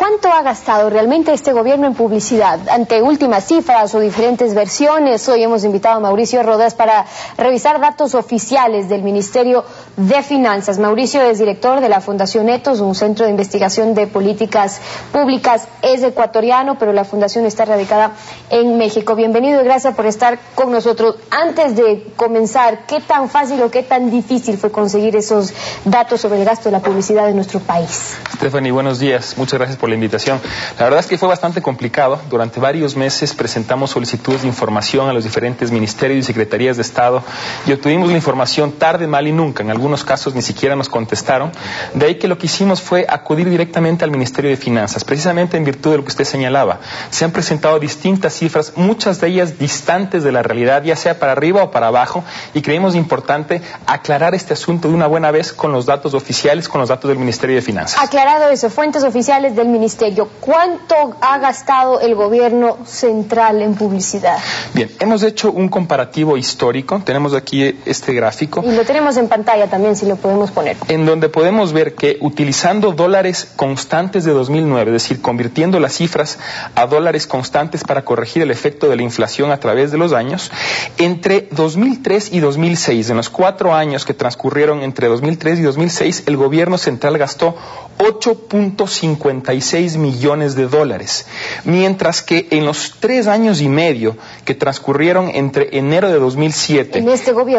¿cuánto ha gastado realmente este gobierno en publicidad? Ante últimas cifras o diferentes versiones, hoy hemos invitado a Mauricio Rodas para revisar datos oficiales del Ministerio de Finanzas. Mauricio es director de la Fundación Ethos, un centro de investigación de políticas públicas. Es ecuatoriano, pero la fundación está radicada en México. Bienvenido y gracias por estar con nosotros. Antes de comenzar, ¿qué tan fácil o qué tan difícil fue conseguir esos datos sobre el gasto de la publicidad de nuestro país? Stephanie, buenos días. Muchas gracias por la invitación. La verdad es que fue bastante complicado. Durante varios meses presentamos solicitudes de información a los diferentes ministerios y secretarías de Estado y obtuvimos la información tarde, mal y nunca. En algunos casos ni siquiera nos contestaron. De ahí que lo que hicimos fue acudir directamente al Ministerio de Finanzas, precisamente en virtud de lo que usted señalaba. Se han presentado distintas cifras, muchas de ellas distantes de la realidad, ya sea para arriba o para abajo, y creímos importante aclarar este asunto de una buena vez con los datos oficiales, con los datos del Ministerio de Finanzas. Aclarado eso, fuentes oficiales del Ministerio, ¿cuánto ha gastado el gobierno central en publicidad? Bien, hemos hecho un comparativo histórico, tenemos aquí este gráfico. Y lo tenemos en pantalla también, si lo podemos poner. En donde podemos ver que utilizando dólares constantes de 2009, es decir, convirtiendo las cifras a dólares constantes para corregir el efecto de la inflación a través de los años, entre 2003 y 2006, en los 4 años que transcurrieron entre 2003 y 2006, el gobierno central gastó 8.56 millones de dólares, mientras que en los 3 años y medio que transcurrieron entre enero de 2007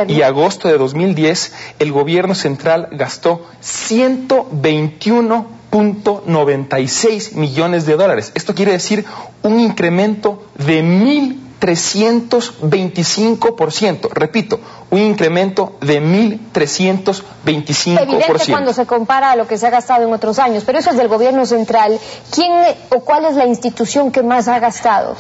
y agosto de 2010, el gobierno central gastó 121.96 millones de dólares. Esto quiere decir un incremento de 1.325%. Repito, un incremento de 1.325%. Evidente cuando se compara a lo que se ha gastado en otros años, pero eso es del gobierno central. ¿Quién o cuál es la institución que más ha gastado?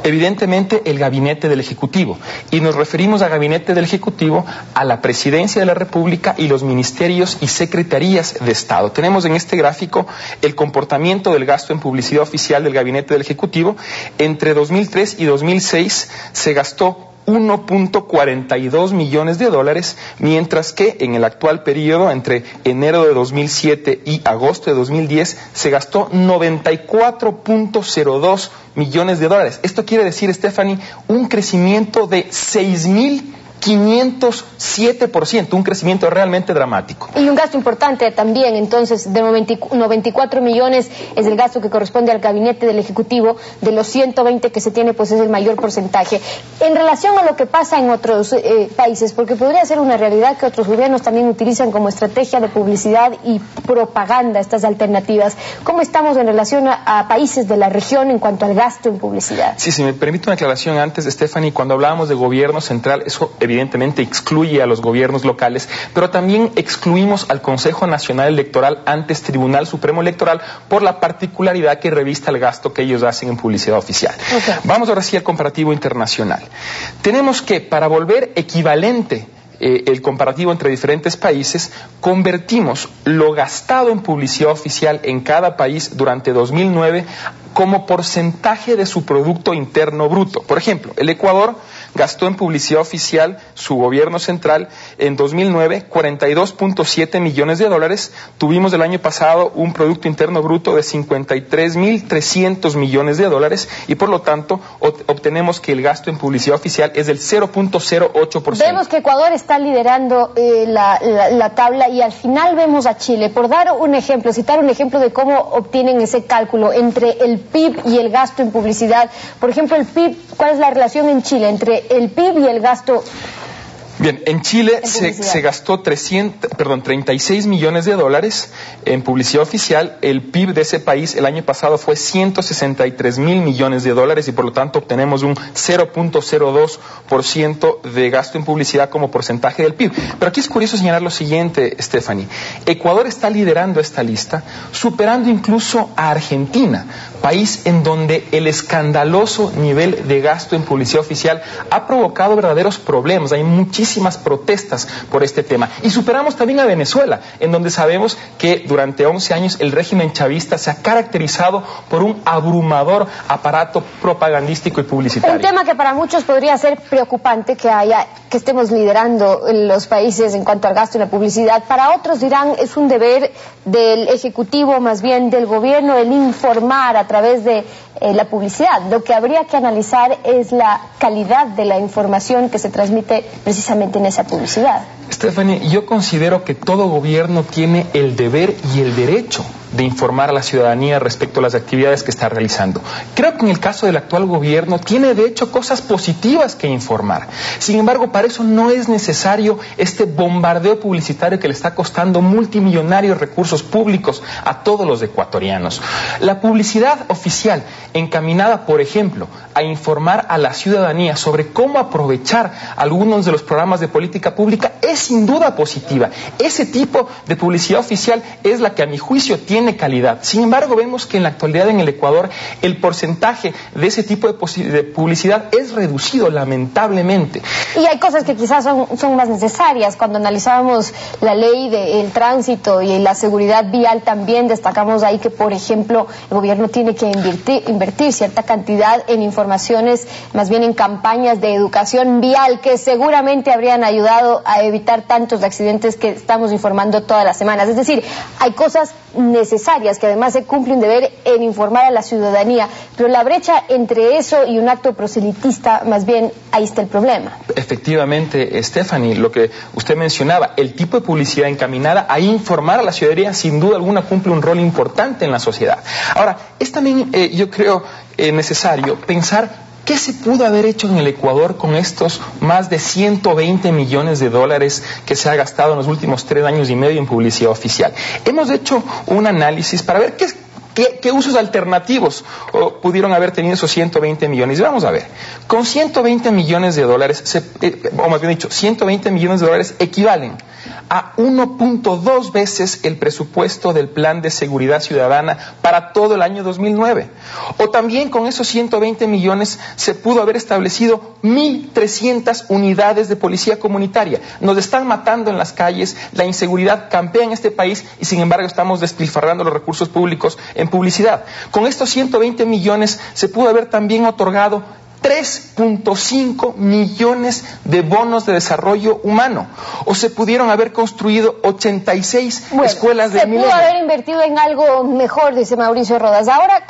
Evidentemente el gabinete del Ejecutivo. Y nos referimos a gabinete del Ejecutivo a la Presidencia de la República y los ministerios y secretarías de Estado. Tenemos en este gráfico el comportamiento del gasto en publicidad oficial del gabinete del Ejecutivo. Entre 2003 y 2006 se gastó 1.42 millones de dólares, mientras que en el actual periodo, entre enero de 2007 y agosto de 2010, se gastó 94.02 millones de dólares. Esto quiere decir, Stephanie, un crecimiento de 6.507%, un crecimiento realmente dramático. Y un gasto importante también, entonces, de 94 millones es el gasto que corresponde al gabinete del Ejecutivo. De los 120 que se tiene, pues es el mayor porcentaje. En relación a lo que pasa en otros países, porque podría ser una realidad que otros gobiernos también utilizan como estrategia de publicidad y propaganda estas alternativas. ¿Cómo estamos en relación a países de la región en cuanto al gasto en publicidad? Sí, si me permite una aclaración antes, Stephanie, cuando hablábamos de gobierno central, eso evidentemente excluye a los gobiernos locales, pero también excluimos al Consejo Nacional Electoral, antes Tribunal Supremo Electoral, por la particularidad que revista el gasto que ellos hacen en publicidad oficial. Okay. Vamos ahora sí al comparativo internacional. Tenemos que, para volver equivalente el comparativo entre diferentes países, convertimos lo gastado en publicidad oficial en cada país durante 2009 como porcentaje de su Producto Interno Bruto. Por ejemplo, el Ecuador gastó en publicidad oficial, su gobierno central, en 2009 42.7 millones de dólares. Tuvimos el año pasado un Producto Interno Bruto de 53.300 millones de dólares y por lo tanto obtenemos que el gasto en publicidad oficial es del 0.08%. Vemos que Ecuador está liderando la tabla y al final vemos a Chile. Por dar un ejemplo, citar un ejemplo de cómo obtienen ese cálculo entre el PIB y el gasto en publicidad. Por ejemplo, el PIB, ¿cuál es la relación en Chile entre el PIB y el gasto? Bien, en Chile se gastó 36 millones de dólares en publicidad oficial. El PIB de ese país el año pasado fue 163 mil millones de dólares y por lo tanto obtenemos un 0.02% de gasto en publicidad como porcentaje del PIB. Pero aquí es curioso señalar lo siguiente, Stephanie. Ecuador está liderando esta lista, superando incluso a Argentina. país en donde el escandaloso nivel de gasto en publicidad oficial ha provocado verdaderos problemas. Hay muchísimas protestas por este tema. Y superamos también a Venezuela, en donde sabemos que durante 11 años el régimen chavista se ha caracterizado por un abrumador aparato propagandístico y publicitario. Un tema que para muchos podría ser preocupante que estemos liderando los países en cuanto al gasto en la publicidad. Para otros dirán es un deber del Ejecutivo, más bien del gobierno, el informar a través de la publicidad. Lo que habría que analizar es la calidad de la información que se transmite precisamente en esa publicidad. Stephanie, yo considero que todo gobierno tiene el deber y el derecho de informar a la ciudadanía respecto a las actividades que está realizando. Creo que en el caso del actual gobierno tiene de hecho cosas positivas que informar. Sin embargo, para eso no es necesario este bombardeo publicitario que le está costando multimillonarios recursos públicos a todos los ecuatorianos. La publicidad oficial encaminada, por ejemplo, a informar a la ciudadanía sobre cómo aprovechar algunos de los programas de política pública es sin duda positiva. Ese tipo de publicidad oficial es la que a mi juicio tiene calidad. Sin embargo, vemos que en la actualidad en el Ecuador el porcentaje de ese tipo de publicidad es reducido, lamentablemente. Y hay cosas que quizás son más necesarias. Cuando analizábamos la ley del tránsito y la seguridad vial, también destacamos ahí que, por ejemplo, el gobierno tiene que invertir cierta cantidad en informaciones, más bien en campañas de educación vial, que seguramente habrían ayudado a evitar tantos accidentes que estamos informando todas las semanas. Es decir, hay cosas necesarias que además se cumple un deber en informar a la ciudadanía, pero la brecha entre eso y un acto proselitista, más bien ahí está el problema. Efectivamente, Stephanie, lo que usted mencionaba, el tipo de publicidad encaminada a informar a la ciudadanía sin duda alguna cumple un rol importante en la sociedad. Ahora, es también yo creo necesario pensar ¿qué se pudo haber hecho en el Ecuador con estos más de 120 millones de dólares que se ha gastado en los últimos 3 años y medio en publicidad oficial? Hemos hecho un análisis para ver ¿qué usos alternativos pudieron haber tenido esos 120 millones? Vamos a ver, con 120 millones de dólares, o más bien dicho, 120 millones de dólares equivalen a 1.2 veces el presupuesto del Plan de Seguridad Ciudadana para todo el año 2009. O también con esos 120 millones se pudo haber establecido 1.300 unidades de policía comunitaria. Nos están matando en las calles, la inseguridad campea en este país y sin embargo estamos despilfarrando los recursos públicos en publicidad. Con estos 120 millones se pudo haber también otorgado 3.5 millones de bonos de desarrollo humano. O se pudieron haber construido 86 escuelas de milenio. Se pudo haber invertido en algo mejor, dice Mauricio Rodas. Ahora,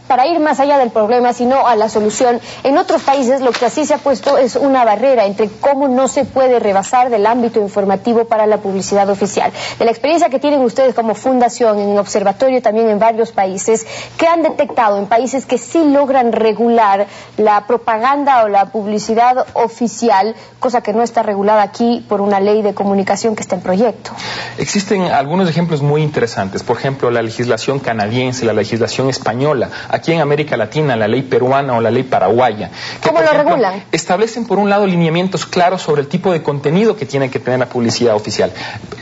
para ir más allá del problema, sino a la solución, en otros países lo que así se ha puesto es una barrera entre cómo no se puede rebasar del ámbito informativo para la publicidad oficial. De la experiencia que tienen ustedes como fundación, en observatorio también en varios países, ¿qué han detectado en países que sí logran regular la propaganda o la publicidad oficial, cosa que no está regulada aquí por una ley de comunicación que está en proyecto? Existen algunos ejemplos muy interesantes. Por ejemplo, la legislación canadiense, la legislación española, aquí en América Latina, la ley peruana o la ley paraguaya. ¿Cómo lo regulan? Establecen, por un lado, lineamientos claros sobre el tipo de contenido que tiene que tener la publicidad oficial,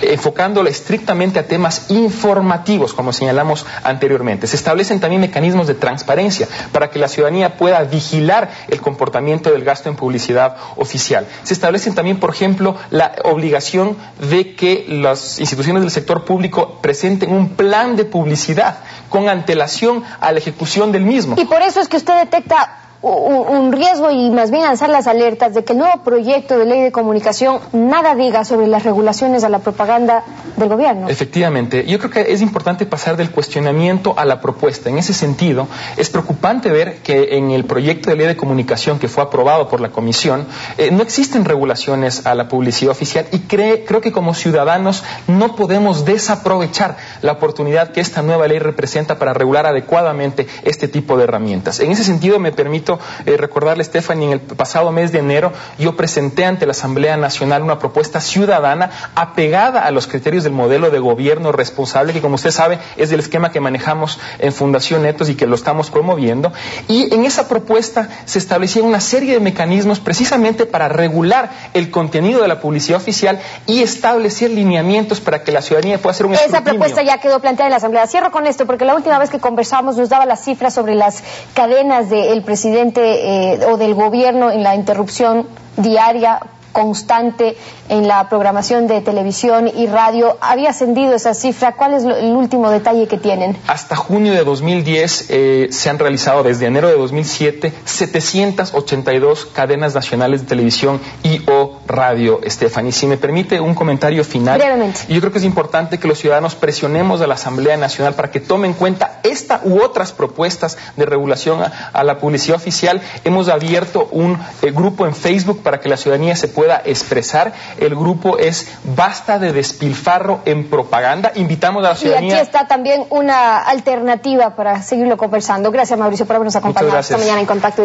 enfocándola estrictamente a temas informativos, como señalamos anteriormente. Se establecen también mecanismos de transparencia para que la ciudadanía pueda vigilar el comportamiento del gasto en publicidad oficial. Se establecen también, por ejemplo, la obligación de que las instituciones del sector público presenten un plan de publicidad con antelación a la ejecución del mismo. Y por eso es que usted detecta un riesgo y más bien lanzar las alertas de que el nuevo proyecto de ley de comunicación nada diga sobre las regulaciones a la propaganda del gobierno. Efectivamente, yo creo que es importante pasar del cuestionamiento a la propuesta. En ese sentido, es preocupante ver que en el proyecto de ley de comunicación que fue aprobado por la Comisión, no existen regulaciones a la publicidad oficial y creo que como ciudadanos no podemos desaprovechar la oportunidad que esta nueva ley representa para regular adecuadamente este tipo de herramientas. En ese sentido, me permito momento, recordarle, Stephanie, en el pasado mes de enero yo presenté ante la Asamblea Nacional una propuesta ciudadana apegada a los criterios del modelo de gobierno responsable, que como usted sabe es el esquema que manejamos en Fundación Ethos y que lo estamos promoviendo. Y en esa propuesta se establecía una serie de mecanismos precisamente para regular el contenido de la publicidad oficial y establecer lineamientos para que la ciudadanía pueda hacer un escrutinio. Esa propuesta ya quedó planteada en la Asamblea. Cierro con esto, porque la última vez que conversamos nos daba las cifras sobre las cadenas del presidente o del gobierno en la interrupción diaria constante en la programación de televisión y radio. ¿Había ascendido esa cifra? ¿Cuál es el último detalle que tienen? Hasta junio de 2010 se han realizado, desde enero de 2007, 782 cadenas nacionales de televisión y o radio, Stephanie. Si me permite un comentario final. Brevemente. Yo creo que es importante que los ciudadanos presionemos a la Asamblea Nacional para que tome en cuenta esta u otras propuestas de regulación a la publicidad oficial. Hemos abierto un grupo en Facebook para que la ciudadanía se pueda expresar. El grupo es Basta de Despilfarro en Propaganda. Invitamos a la ciudadanía. Y aquí está también una alternativa para seguirlo conversando. Gracias, Mauricio, por habernos acompañado esta mañana en Contacto Directo.